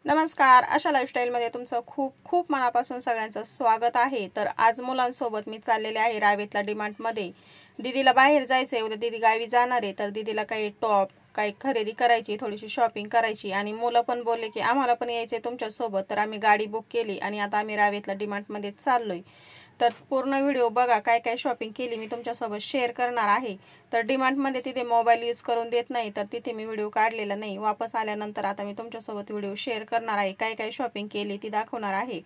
नमस्कार, आशा लाईफस्टाईलमध्ये तुमचं खूप खूप मनापासून सगळ्यांचं स्वागत आहे। तर आज मुलांसोबत मी चाललेले आहे रावेतला डीमार्टमध्ये। दीदीला बाहेर जायचंय, उद्या दीदी गावी जाणार आहे, तर दीदीला काही टॉप काही खरेदी करायची, थोडीशी शॉपिंग करायची आणि मुलं पण बोलले की आम्हाला पण यायचंय तुमच्या सोबत। तर आम्ही गाडी बुक केली आणि आता आम्ही रावेतला डीमार्टमध्ये चाललोय। तर पूर्ण व्हिडिओ बघा, काय काय शॉपिंग केली मी तुमच्यासोबत शेअर करणार आहे। तर डीमार्टमध्ये तिथे मोबाईल यूज करून देत नाही, तर तिथे मी व्हिडिओ काढलेला नाही। वापस आल्यानंतर आता मी तुमच्यासोबत व्हिडिओ शेअर करणार आहे, काय काय शॉपिंग केली ती दाखवणार आहे।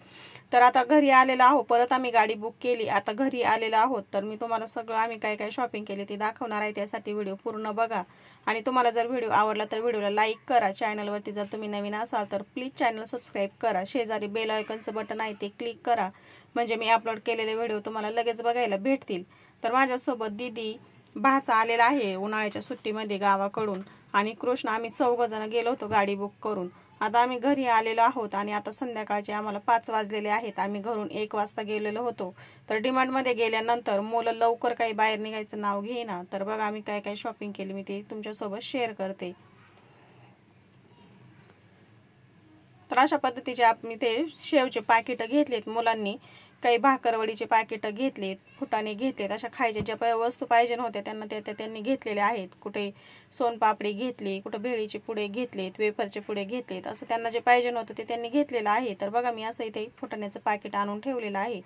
तर आता घरी आलेलो आहोत, परत आम्ही गाडी बुक केली, आता घरी आलेलो आहोत। तर मी तुम्हाला सगळं आम्ही काय काय शॉपिंग केली ती दाखवणार आहे, त्यासाठी व्हिडिओ पूर्ण बघा। आणि तुम्हाला जर व्हिडिओ आवडला तर व्हिडिओला लाईक करा। चॅनलवरती जर तुम्ही नवीन असाल तर प्लीज चॅनल सबस्क्राईब करा। शेजारी बेल आयकॉनचं बटन आहे ते क्लिक करा, म्हणजे मी अपलोड केलेले व्हिडिओ तुम्हाला लगेच बघायला भेटतील। तर माझ्यासोबत दीदी भाचा आलेला आहे उन्हाळ्याच्या सुट्टीमध्ये गावाकडून, आणि कृष्ण, आम्ही 4 जण गेलो होतो गाडी बुक करून। आता आम्ही घरी आलेलो आहोत आणि आता संध्याकाळचे आम्हाला 5 वाजलेले आहेत। आम्ही घरून 1 वाजता गेलेलो होतो। तर डीमार्टमध्ये गेल्यानंतर मुलं लवकर काही बाहेर निघायचं नाव घेईना। तर बघा आम्ही काय काय शॉपिंग केली मी ते तुमच्यासोबत शेअर करते। तर अशा पद्धतीचे मी ते शेवचे पाकिटं घेतलेत मुलांनी, काही भाकरवडीचे पाकिटं घेतलेत, फुटाणे घेतलेत, अशा खायच्या ज्या वस्तू पाहिजे होत्या त्यांना त्यांनी घेतलेल्या आहेत। कुठे सोनपापडी घेतली, कुठे भेळीचे पुडे घेतलेत, वेफरचे पुडे घेतलेत, असं त्यांना जे पाहिजे होतं ते त्यांनी घेतलेलं आहे। तर बघा मी असं इथे फुटाण्याचं पाकिट आणून ठेवलेलं आहे।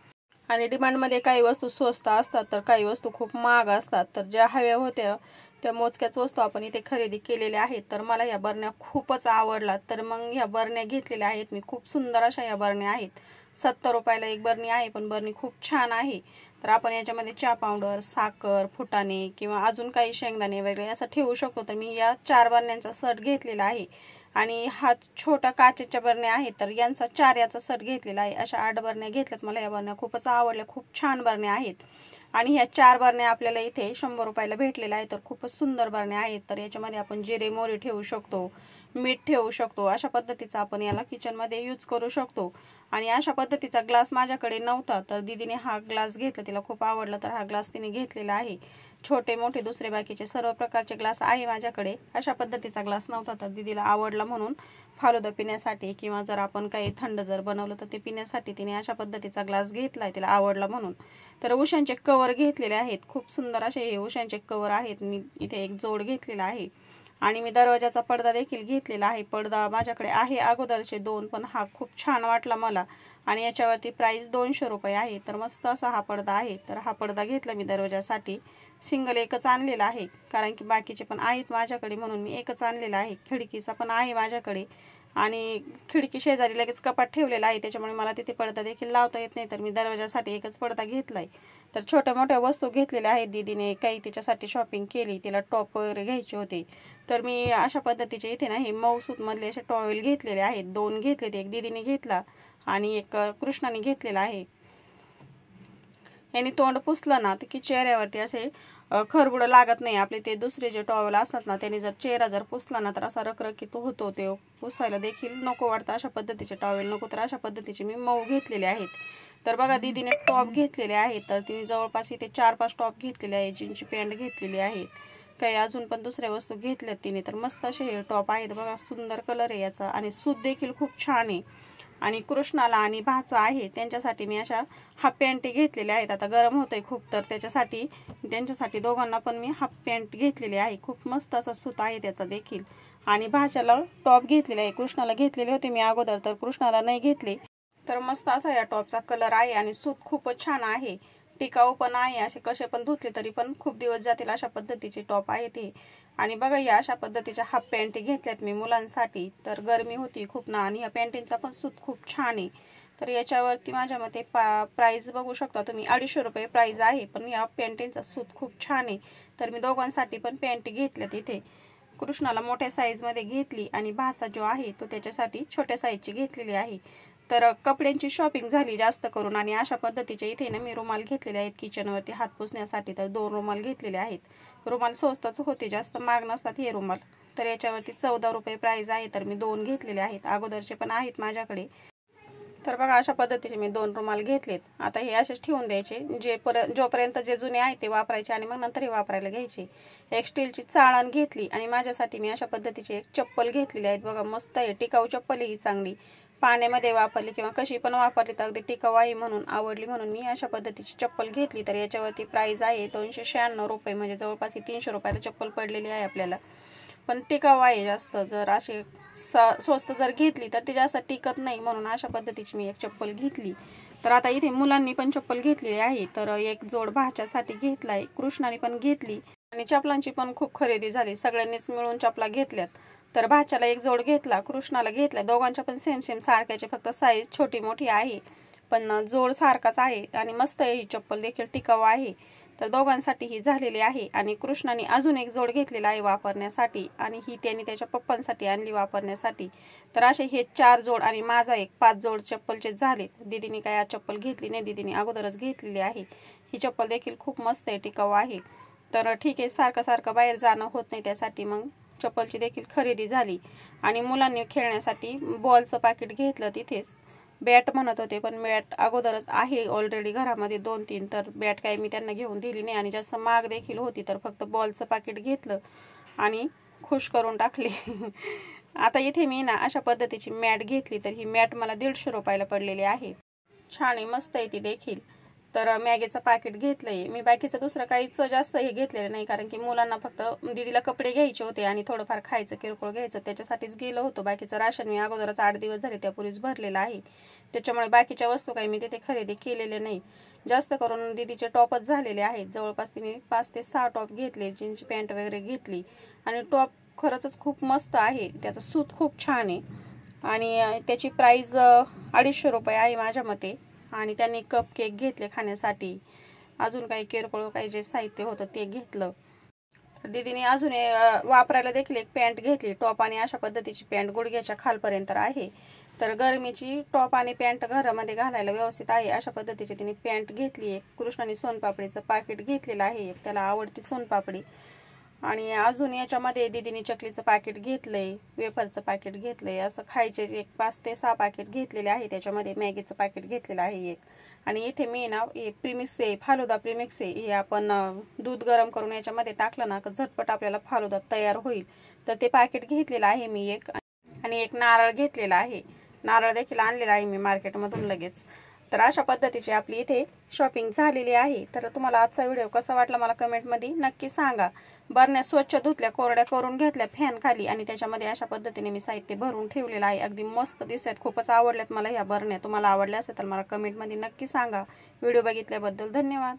आणि डिमांडमध्ये काही वस्तू स्वस्त असतात तर काही वस्तू खूप महाग असतात। तर ज्या हव्या होत्या त्या मोजक्याच वस्तू आपण इथे खरेदी केलेल्या आहेत। तर मला या बरण्या खूपच आवडला, तर मग ह्या बरण्या घेतलेल्या आहेत मी। खूप सुंदर अशा या बरण्या आहेत। 70 रुपयाला एक बरणी आहे, पण बरणी खूप छान आहे। तर आपण याच्यामध्ये चहा पावडर, साखर, फुटाणे किंवा अजून काही शेंगदाणे वगैरे असं ठेवू शकतो। तर मी या 4 बरण्यांचा सेट घेतलेला आहे। आणि हा छोटा काचेच्या बरण्या आहेत, तर यांचा 4 याचा सेट घेतलेला आहे। अशा 8 बरण्या घेतल्यात। मला या बरण्या खूपच आवडल्या, खूप छान बरण्या आहेत। आणि ह्या 4 बरण्या आपल्याला इथे 100 रुपयाला भेटलेल्या आहेत। तर खूपच सुंदर बरण्या आहेत। तर याच्यामध्ये आपण जिरे मोहरी ठेवू शकतो, मीठ ठेवू शकतो, अशा पद्धतीचा आपण याला किचनमध्ये यूज करू शकतो। आणि अशा पद्धतीचा ग्लास माझ्याकडे नव्हता, तर दीदीने हा ग्लास घेतला, तिला खूप आवडला, तर हा ग्लास तिने घेतलेला आहे। छोटे मोठे दुसरे बाकीचे सर्व प्रकारचे ग्लास आहे माझ्याकडे। अशा पद्धतीचा ग्लास नव्हता, तर दीदीला आवडला म्हणून फालुदा पिण्यासाठी किंवा जर आपण काही थंड जर बनवलं तर ते पिण्यासाठी तिने अशा पद्धतीचा ग्लास घेतलाय, तिला आवडला म्हणून। तर उशांचे कवर घेतलेले आहेत, खूप सुंदर असे हे उशांचे कवर आहेत। मी इथे एक जोड घेतलेला आहे। आणि मी दरवाजाचा पडदा देखील घेतलेला आहे। पडदा माझ्याकडे आहे अगोदरचे 2, पण हा खूप छान वाटला मला, आणि याच्यावरती प्राइस 200 रुपये आहे। तर मस्त असा हा पडदा आहे। तर हा पडदा घेतला मी दरवाजासाठी। सिंगल एकच आणलेला आहे, कारण की बाकीचे पण आहेत माझ्याकडे, म्हणून मी एकच आणलेला आहे। खिडकीचा पण आहे माझ्याकडे, आणि खिडकी शेजारी लगेच कपाट ठेवलेला आहे, त्याच्यामुळे मला तिथे पडदा देखील लावता येत नाही। तर मी दरवाजासाठी एकच पडदा घेतलाय। तर छोट्या मोठ्या वस्तू घेतलेल्या आहेत दीदीने, काही तिच्यासाठी शॉपिंग केली, तिला टॉप वगैरे घ्यायचे होते। तर मी अशा पद्धतीचे इथे ना हे मऊसूत मधले असे टॉवेल घेतलेले आहेत, 2 घेतलेत, एक दीदीने घेतला आणि एक कृष्णाने घेतलेला आहे। यांनी तोंड पुसलं ना तर की चेहऱ्यावरती असे खरबुडं लागत नाही। आपले ते दुसरे जे टॉवेल असतात ना, त्याने जर चेहरा जर पुसला ना तर असा रखरखीत होतो, ते पुसायला देखील नको वाटतं। अशा पद्धतीचे टॉवेल नको, तर अशा पद्धतीचे मी मऊ घेतलेले आहेत। तर बघा दीदीने टॉप घेतलेले आहेत, तर तिने जवळपास इथे 4-5 टॉप घेतलेले आहेत, जीन्सची पॅन्ट घेतलेली आहेत, काही अजून पण दुसऱ्या वस्तू घेतल्यात तिने। तर मस्त असे हे टॉप आहेत बघा, सुंदर कलर आहे याचा, आणि सूत देखील खूप छान आहे। आणि कृष्णाला आणि भाचा आहे त्यांच्यासाठी मी अशा हाफ पॅन्ट घेतलेल्या आहेत। आता गरम होतंय खूप, तर त्यांच्यासाठी दोघांना पण मी हाफ पॅन्ट घेतलेली आहे। खूप मस्त असा सूत आहे त्याचा देखील। आणि भाच्याला टॉप घेतलेला आहे, कृष्णाला घेतलेले होते मी अगोदर, तर कृष्णाला नाही घेतले। तर मस्त असा या टॉपचा कलर आहे, आणि सूत खूपच छान आहे, टिकाऊ पण आहे, असे कसे पण धुतले तरी पण खूप दिवस जातील अशा पद्धतीचे टॉप आहे ते। आणि बघा या अशा पद्धतीच्या हाफ पॅन्ट घेतल्यात मी मुलांसाठी, तर गरमी होती खूप ना, आणि या पॅन्टींचा पण सूत खूप छान आहे। तर याच्यावरती माझ्या मते प्राइस बघू शकता तुम्ही, 250 रुपये प्राइस आहे, पण या पॅन्टींचा सूत खूप छान आहे। तर मी दोघांसाठी पण पॅन्ट घेतल्यात इथे। कृष्णाला मोठ्या साईजमध्ये घेतली, आणि भाचा जो आहे तो त्याच्यासाठी छोट्या साईजची घेतलेली आहे। तर कपड्यांची शॉपिंग झाली जास्त करून, आणि अशा पद्धतीचे इथे ना मी रुमाल घेतलेले आहेत किचनवरती हात पुसण्यासाठी। तर 2 रुमाल घेतलेले आहेत। रुमाल स्वस्तच होते, जास्त महाग नसतात हे रुमाल। तर याच्यावरती 14 रुपये प्राइस आहे, तर मी 2 घेतलेले आहेत, अगोदरचे पण आहेत माझ्याकडे। तर बघा अशा पद्धतीचे मी 2 रुमाल घेतलेत. आता हे असेच ठेवून द्यायचे, जोपर्यंत जे जुने आहे ते वापरायचे आणि मग नंतर हे वापरायला घ्यायचे. एक स्टीलची चाळण घेतली आणि माझ्यासाठी मी अशा पद्धतीची एक चप्पल घेतलेली आहे. बघा मस्त आहे, टिकाऊ चप्पल ही चांगली. पाण्यामध्ये वापरली किंवा कशी पण वापरली तर अगदी टिकाऊ आहे, म्हणून आवडली म्हणून मी अशा पद्धतीची चप्पल घेतली. तर याच्यावरती प्राइस आहे 296 रुपये, म्हणजे जवळपास 300 रुपयाला चप्पल पडलेली आहे आपल्याला. पण टिकाऊ आहे जास्त. जर असे स्वस्त जर घेतली तर ती जास्त टिकत नाही, म्हणून अशा पद्धतीची मी एक चप्पल घेतली. तर आता इथे मुलांनी पण चप्पल घेतलेली आहे. तर एक जोड भाच्यासाठी घेतलाय, कृष्णाने पण घेतली आणि चपलांची पण खूप खरेदी झाली. सगळ्यांनीच मिळून चपला घेतल्यात. तर भाच्याला एक जोड घेतला, कृष्णाला घेतला. दोघांच्या पण सेम सारख्याचे, फक्त साईज छोटी मोठी आहे, पण जोड सारखाच आहे आणि मस्त आहे. ही चप्पल देखील टिकाऊ आहे. तर दोघांसाठी ही झालेली आहे. आणि कृष्णाने अजून एक जोड घेतलेला आहे वापरण्यासाठी, आणि ही त्यांनी त्याच्या पप्पांसाठी आणली वापरण्यासाठी. तर असे हे 4 जोड आणि माझा एक 5 जोड चप्पलचे झाले. दीदीने काय आज चप्पल घेतली नाही, दीदीने अगोदरच घेतलेली आहे. ही चप्पल देखील खूप मस्त आहे, टिकाऊ आहे. तर ठीक आहे, सारखं बाहेर जाणं होत नाही, त्यासाठी मग चप्पलची देखील खरेदी झाली. आणि मुलांनी खेळण्यासाठी बॉलचं पाकिट घेतलं तिथेच. बॅट म्हणत होते, पण बॅट अगोदरच आहे ऑलरेडी घरामध्ये 2-3. तर बॅट काही मी त्यांना घेऊन दिली नाही आणि जास्त महाग देखील होती. तर फक्त बॉलचं पाकिट घेतलं आणि खुश करून टाकले. आता इथे मी ना अशा पद्धतीची मॅट घेतली. तर ही मॅट मला 150 रुपयाला पडलेली आहे. छान आहे, मस्त आहे ती देखील. तर मॅगीचं पाकिट घेतलंय मी. बाकीचं दुसरं काहीच जास्त हे घेतलेलं नाही, कारण की मुलांना फक्त दीदीला कपडे घ्यायचे होते आणि थोडंफार खायचं किरकोळ घ्यायचं, त्याच्यासाठीच गेलो होतो. बाकीचं राशन मी अगोदरच 8 दिवस झाले त्यापूर्वीच भरलेलं आहे, त्याच्यामुळे बाकीच्या वस्तू काही मी तिथे खरेदी केलेले नाही. जास्त करून दीदीचे टॉपच झालेले आहेत. जवळपास तिने 5 ते 6 टॉप घेतले, जीन्सची पॅन्ट वगैरे घेतली. आणि टॉप खरंच खूप मस्त आहे, त्याचं सूत खूप छान आहे आणि त्याची प्राइस 250 रुपये आहे माझ्या मते. आणि त्यांनी कप केक घेतले खाण्यासाठी. अजून काही किरकोळ काही जे साहित्य होतं ते घेतलं. दीदीने अजून वापरायला देखील एक पॅन्ट घेतली, टॉप आणि अशा पद्धतीची पॅन्ट गुडघ्याच्या खालपर्यंत आहे. तर गरमीची टॉप आणि पॅन्ट घरामध्ये घालायला व्यवस्थित आहे अशा पद्धतीची तिने पॅन्ट घेतली. एक कृष्णाने सोनपापडीचं पाकिट घेतलेलं आहे, एक त्याला आवडती सोनपापडी. आणि अजून याच्यामध्ये दीदीने चकलीचं पाकिट घेतलंय, वेफरचं पाकिट घेतलंय. असं खायचे एक 5 ते 6 पाकिट घेतलेले आहे. त्याच्यामध्ये मॅगीचं पाकिट घेतलेलं आहे एक. आणि इथे मी ना हे प्रीमिक्स आहे, फालुदा प्रीमिक्स आहे. हे आपण दूध गरम करून याच्यामध्ये टाकलं ना की झटपट आपल्याला फालुदा तयार होईल. तर ते पाकिट घेतलेलं आहे मी एक. आणि एक नारळ घेतलेला आहे. नारळ देखील आणलेला आहे मी मार्केटमधून लगेच. तर अशा पद्धतीची आपली इथे शॉपिंग झालेली आहे. तर तुम्हाला आजचा व्हिडिओ कसा वाटला मला कमेंटमध्ये नक्की सांगा. बरण्या स्वच्छ धुतल्या, कोरड्या करून घेतल्या फॅन खाली आणि त्याच्यामध्ये अशा पद्धतीने मी साहित्य भरून ठेवलेलं आहे. अगदी मस्त दिसतात, खूपच आवडल्यात मला ह्या बरण्या. तुम्हाला आवडल्या असेल तर मला कमेंटमध्ये नक्की सांगा. व्हिडिओ बघितल्याबद्दल धन्यवाद.